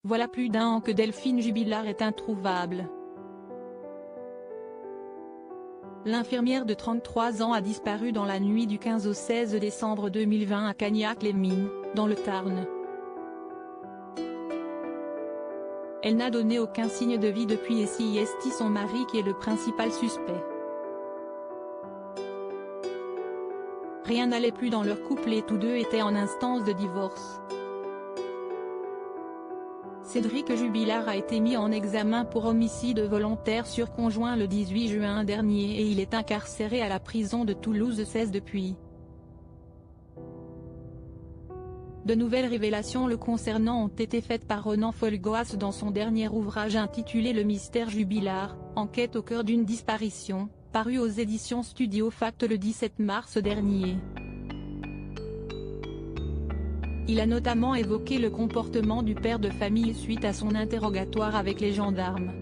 Voilà plus d'un an que Delphine Jubilard est introuvable. L'infirmière de 33 ans a disparu dans la nuit du 15 au 16 décembre 2020 à Cagnac-les-Mines, dans le Tarn. Elle n'a donné aucun signe de vie depuis et c'est son mari qui est le principal suspect. Rien n'allait plus dans leur couple et tous deux étaient en instance de divorce. Cédric Jubilard a été mis en examen pour homicide volontaire sur conjoint le 18 juin dernier et il est incarcéré à la prison de Toulouse-16 depuis. De nouvelles révélations le concernant ont été faites par Ronan Folgoas dans son dernier ouvrage intitulé Le mystère Jubilard, enquête au cœur d'une disparition, paru aux éditions Studio Fact le 17 mars dernier. Il a notamment évoqué le comportement du père de famille suite à son interrogatoire avec les gendarmes.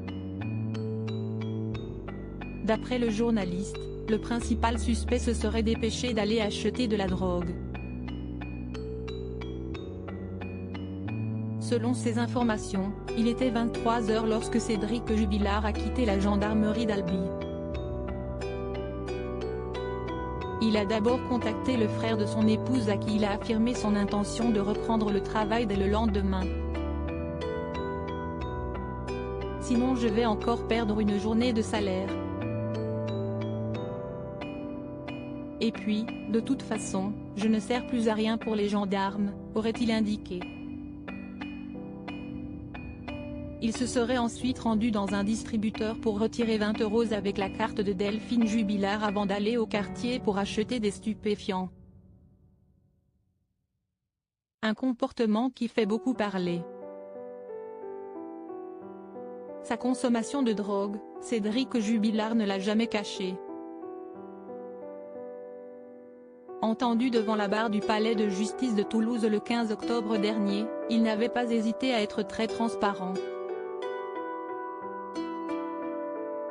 D'après le journaliste, le principal suspect se serait dépêché d'aller acheter de la drogue. Selon ces informations, il était 23 h lorsque Cédric Jubilard a quitté la gendarmerie d'Albi. Il a d'abord contacté le frère de son épouse à qui il a affirmé son intention de reprendre le travail dès le lendemain. Sinon je vais encore perdre une journée de salaire. Et puis, de toute façon, je ne sers plus à rien pour les gendarmes, aurait-il indiqué. Il se serait ensuite rendu dans un distributeur pour retirer 20 € avec la carte de Delphine Jubilard avant d'aller au quartier pour acheter des stupéfiants. Un comportement qui fait beaucoup parler. Sa consommation de drogue, Cédric Jubilard ne l'a jamais cachée. Entendu devant la barre du palais de justice de Toulouse le 15 octobre dernier, il n'avait pas hésité à être très transparent.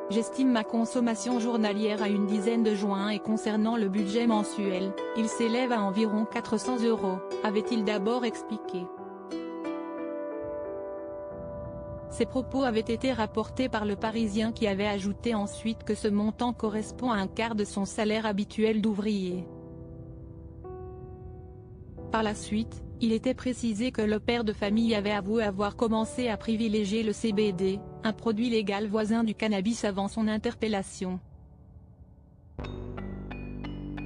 J'estime ma consommation journalière à une dizaine de joints et concernant le budget mensuel, il s'élève à environ 400 €, avait-il d'abord expliqué. Ces propos avaient été rapportés par Le Parisien qui avait ajouté ensuite que ce montant correspond à un quart de son salaire habituel d'ouvrier. Par la suite, il était précisé que le père de famille avait avoué avoir commencé à privilégier le CBD, un produit légal voisin du cannabis avant son interpellation.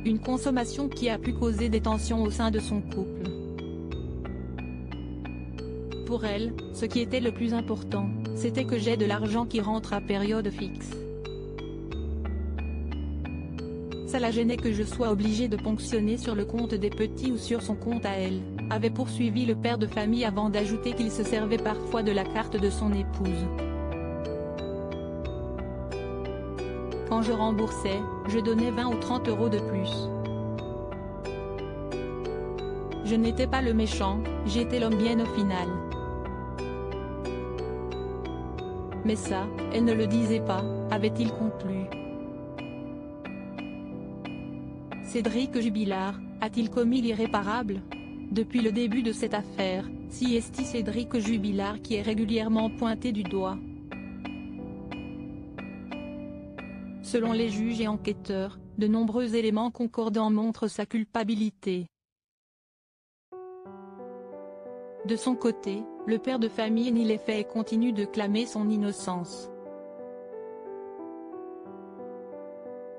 Une consommation qui a pu causer des tensions au sein de son couple. Pour elle, ce qui était le plus important, c'était que j'ai de l'argent qui rentre à période fixe. Ça la gênait que je sois obligé de ponctionner sur le compte des petits ou sur son compte à elle, avait poursuivi le père de famille avant d'ajouter qu'il se servait parfois de la carte de son épouse. Quand je remboursais, je donnais 20 ou 30 € de plus. Je n'étais pas le méchant, j'étais l'homme bien au final. Mais ça, elle ne le disait pas, avait-il conclu. Cédric Jubilard, a-t-il commis l'irréparable? Depuis le début de cette affaire, c'est Cédric Jubilard qui est régulièrement pointé du doigt. Selon les juges et enquêteurs, de nombreux éléments concordants montrent sa culpabilité. De son côté, le père de famille nie les faits et continue de clamer son innocence.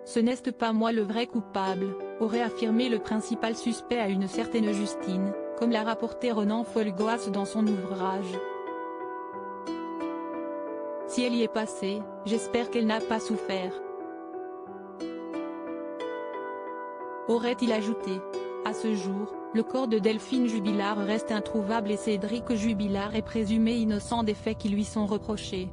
Ce n'est pas moi le vrai coupable, aurait affirmé le principal suspect à une certaine Justine, comme l'a rapporté Ronan Folgoas dans son ouvrage. Si elle y est passée, j'espère qu'elle n'a pas souffert. Aurait-il ajouté. À ce jour, le corps de Delphine Jubilard reste introuvable et Cédric Jubilard est présumé innocent des faits qui lui sont reprochés.